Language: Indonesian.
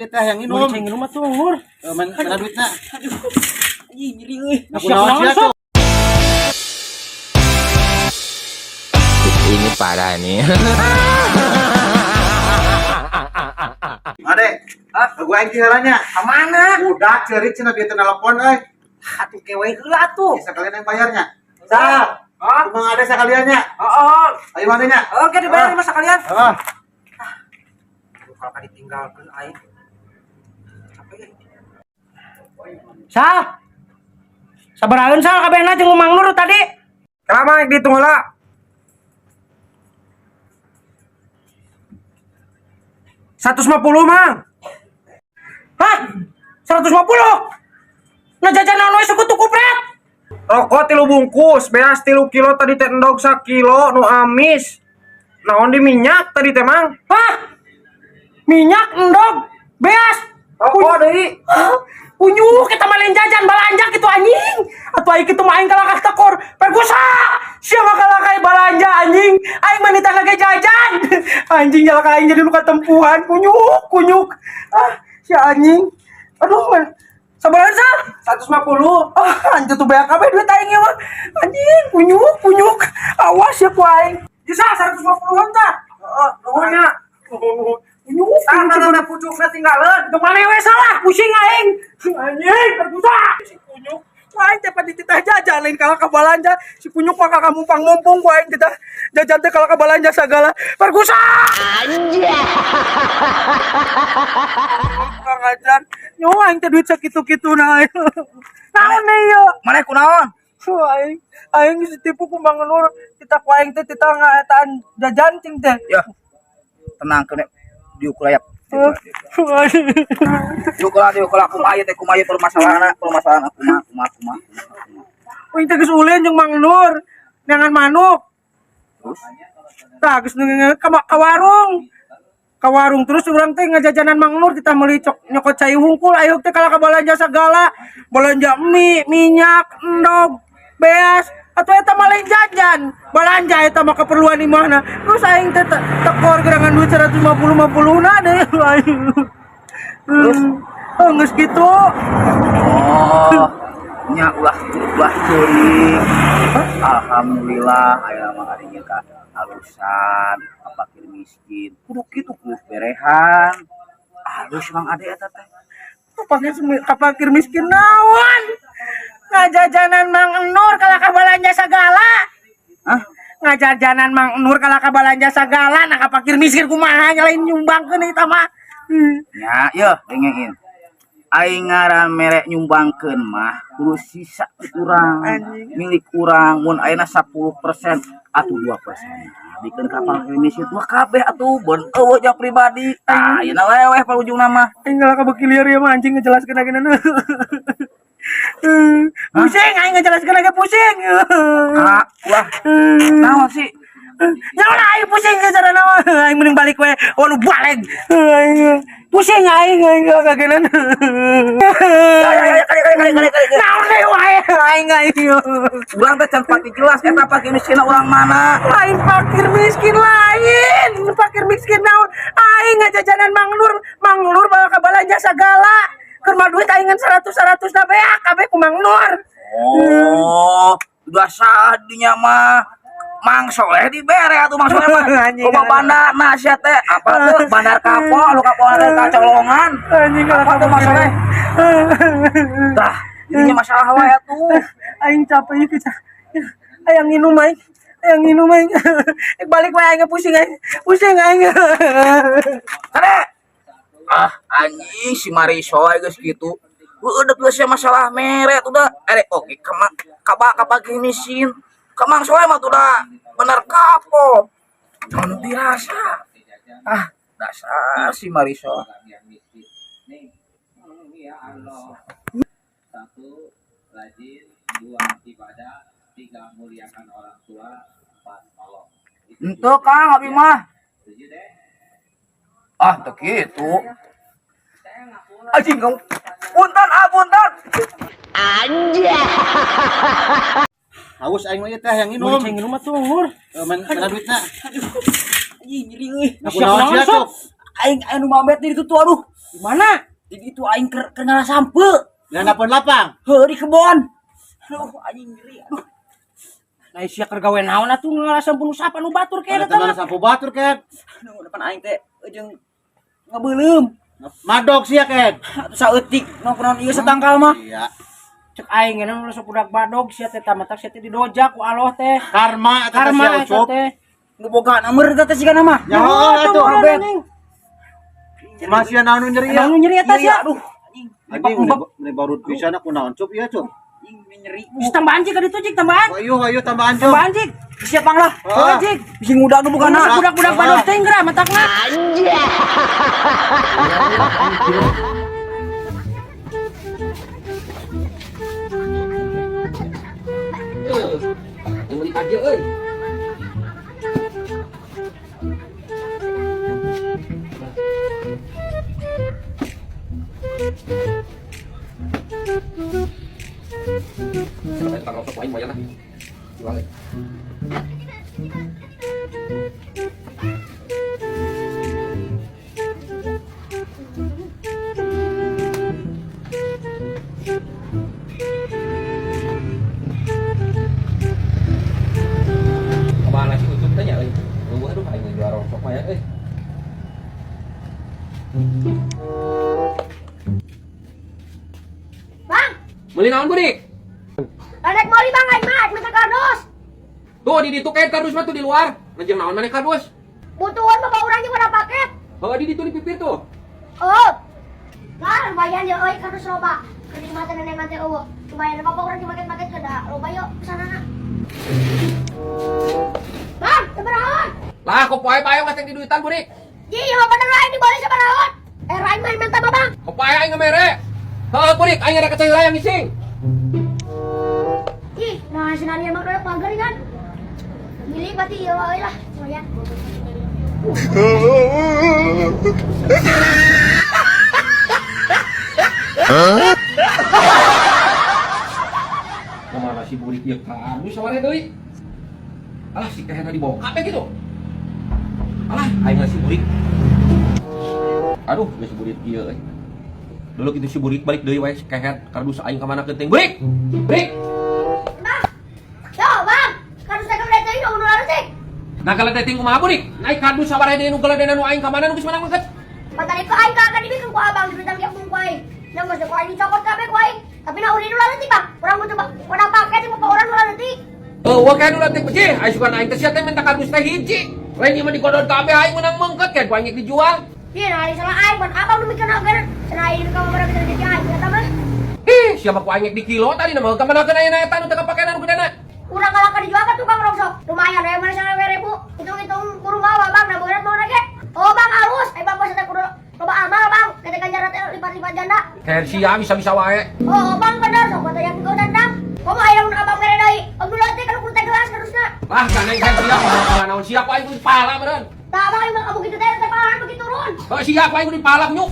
Kita yang Mun minum. cai nginum atuh Nur. Mana duitnya? Anjing nyeri euy. Aku naon sia tuh? Ini parah nih. Ade, gua aing tiharanya. Ka mana? Udah ceurit cenah dia telepon euy. Atuh kewe heula atuh. Bisa kalian yang bayarnya. Sah. Emang ada sekaliannya. Heeh. Ayo mananya? Oke dibayar mah sakalian. Heeh. Kalau ditinggalkeun aing. Capek. Sal. Sabaraeun sal kabehna jeung Mang Nur tadi. Kelama dihitung heula. 150 Mang. Hah? 150? Nah jajanan we suku tuku pret. Rokok 3 bungkus, beas 3 kilo tadi teh endog 1 kilo nu amis. Naon di minyak tadi teh Mang? Hah? Minyak endog, beas. Rokok deui. Punyuk kita malin jajan balanja kitu anjing. Atuh aing kitu mah aing kalakah tekor. Pergusa. Sia mah kalakah balanja anjing. Aing mah nitah lagi jajan. Anjing jalaka aing jadi luka tempuhan kunyuk. Ah, sia anjing. Aduh man. Sabaraha sal? 150. Ah, anjir tuh banyak kabeh duit aing mah. Anjing kunyuk. Awas ya ku aing. Bisa 150-an tah? Heeh, nuhunnya. Kunyuk. Tanda pucukna tinggalan. Teu maneh we salah, pusing aing. Anjing, terbusa. Si kunyuk. Wah, teh padi titah jajan lain kalau ka balanja. Si kunyuk mah ka mumpang-mumpung ku aing titah jajan teh kalau ka balanja sagala. Pergusa. Anjing. Kang ajan. Nyo aing teh duit sakitu-kituna. Naon deui ieu? Maneh kunaon? Aing ditipu ku Mang Nur. Kita ku aing teh titah ngaetaan jajan cing teh. Ya. Tenang kene diukur aya. Diukur kumaha teh kumaha permasalahan kumaha. Aing teh geus ulin jeung Mang Nur. Neangan manuk. Terus Tah geus ka warung. Ka warung terus urang teh ngajajanan Mang Nur kita meuli nyokot cai hungkul aya teh kala ka balanja sagala. Balanja mie, minyak, endog, beas, atuh eta mah lain jajan. Balanja eta mah keperluan imahna. Terus aing teh tekor gerangan duit 150-50 deh aing. Terus geus kitu. oh nya ulah teuing. Alhamdulillah aya mah ari ka halusan fakir miskin. Kudu kitu kudu berehan. Halus Mang Ade eta teh. Fakir miskin naon? Ngajajanan Mang Nur kala ka balanja sagala. Hah? Ngajajanan Mang Nur kala ka balanja sagala, nah ka fakir miskin kumaha lain nyumbangkeun eta mah. Nya yeuh dengerin. Aing ngaran merek nyumbangkeun mah kudu sisa kurang milik kurang mun ayeuna 10% atuh 2%. Dikeun kapal miskin mah kabeh atuh beun eueuh jak pribadi. Tah ayeuna leweh palujungna mah. Tinggal ka beki lieur ya mah anjing ngejelaskeun ageuna. Pusing aing ngejelaskeun lagi pusing. Ah, wah. Naon sih? Nyawa aing pusing cara naon. Aing mending balik we. Walu balik. Pusing aing kagenan. Kali. Naon deui wae aing. Urang teh can pati jelas eta fakir miskin urang mana. Lain fakir miskin lain. Fakir miskin naon? Aing ngajajanan Mang Nur bawa ka balanja sagala. Keur mah duit aing 100 da beak kabeh ku Mang Nur. Oh, udah sah dinya mah. Mang Soleh dibere atuh Mang Soleh mah. Loba bandar sia teh apa tuh bandar kapal lu kapal ka colongan. Anjing apa tuh Mang Soleh? Tah, ini masalah wae atuh. Aing capek ieu kita. Aya nginum aing. Balik wae aing pusing aing. Kade. Ah, anjing si Mariso geus kitu. Udah geus masalah mere udah oke ka pagi miskin. Kamang Soleh mah udah bener kapok. Jangan dirasa. Ah, dasar si Mariso. 1 rajin, 2 ibadah, 3 muliakan orang tua, 4 tolong. Ente Kang abi mah. Setuju deh? Ah, teu kitu. Anjing kamu. Punten. Haus aing mah teh yang Mun minum. cai nginum atuh Nur. Mana duitnya? Anjing nyeri euy. Aku naon sia tuh? aing anu mabet di ditu tuh aduh. Di mana? Di ditu aing keur ngalah sampe. Dan dapur lapang. Heuh di kebon. Aduh anjing ngeri aduh. Nah sia keur gawe naon atuh ngalasan bunuh sapa nu batur ke Ada eta teman mah. sapu batur Ken. Aduh depan aing teh jeung ngabeulem. Madog sia Ken. Atuh saeutik nongkrong ieu setangkal mah. Iya. Cek aing geuna nu sok budak badog sia teh tamatak sia teh didojak ku Allah teh. Karma kata Karma sia eta ucup. teh. Ngebogaan amer eta teh sigana mah. Ya atuh abet. masih naon nyeri ya. Emang nu nyeri eta Iya, sia. aduh. Anjing ini baru pisan aku naon cup ya cup. Anjing nyeri. Bisa tambahan cik ka ditu cik tambahan. Ayo tambahan cup. Tambahan cik. Siap Bang lah. Oh cik. Bisi ngudak nu bukan Masa budak-budak badog teh geura matakna. Yang beli aja euy. Kemana sih ucup tanya euy. Aduh aing juara rokok mah ya euy. Bang, Meuli naon budik? anak moli bang, aing mah minta kardus. Tuh di ditu kayak kardus mah tuh di luar. Ngajeng naon maneh kardus? Butuhan bapak orang juga ada paket. Heuh di ditu di pipir tuh. Oh, lah lumayan ya, oi kardus loba. Kenikmatan nenek mati eueuh. Lumayan bapak orang juga paket kada. Loba yuk kesana na. Bang, sabaraon? Lah kok poe pae ngaseng di duitan budik. Iya, bener aing dibalik sabaraon. Aing main minta babang. Kok pae aing ngamere. Heuh budik aing ada kecil yang ngising. Ih, nah sinarian mah kayak pagar kan. Gili pati ieu euy lah, lumayan. Kemana si budik ieu kardus saware deui? Alah si kehena dibawa kape gitu. Alah aing si budik. Aduh, geus si budik ieu euy. Dulu kitu si budik balik deui wae kehet kardus aing ka mana geuting. Budik. Budik. Bang. Yo, bang. Kardus saya udah tadi dong udah sih. Nah kalau dating kumaha budik? Naik kardus sabaraha deui nu galadeuna nu aing ka mana nu geus menang mangket? Patari ko aing kakak dibikin ko abang di bidang yang mung kuai. Nang mas ko aing cokot kabe kuai. Tapi na uli dulu nanti bang. Orang butuh bang. Orang pakai di bapak orang dulu nanti. Wah kayak dulu teh beci, aing suka aing teh sia teh minta kardus teh hiji. Lain ieu mah digodon kabeh aing menang mangket kan banyak dijual. Iya, nah ini salah aing ban abang demi kana agar. Cenah aing ka mamara bisa jadi aing kata mah. Ih, siapa ku aing di kilo tadi na mah kamanakeun ayeuna eta nu teu kapakean nu gedena. Urang kalaka dijual ka tukang rongsok. Lumayan ya mana sana 2000. Hitung-hitung kurung bawa bang, nah berat mau lagi. Oh bang halus, bang bos teh kudu loba amal bang. Kita ganjaran teh lipat-lipat janda. Kayak sia bisa-bisa wae. Oh bang bener, sok kata yang kau dandang. Kamu ayam abang mere deui. Om dulu teh kalau kudu teh gelas terusna. Lah kana kayak sia malah naon sia ku aing kudu pala beureun. Tah bang emang kamu gitu teh pahan begitu turun. Sia ku aing kudu pala nyuk.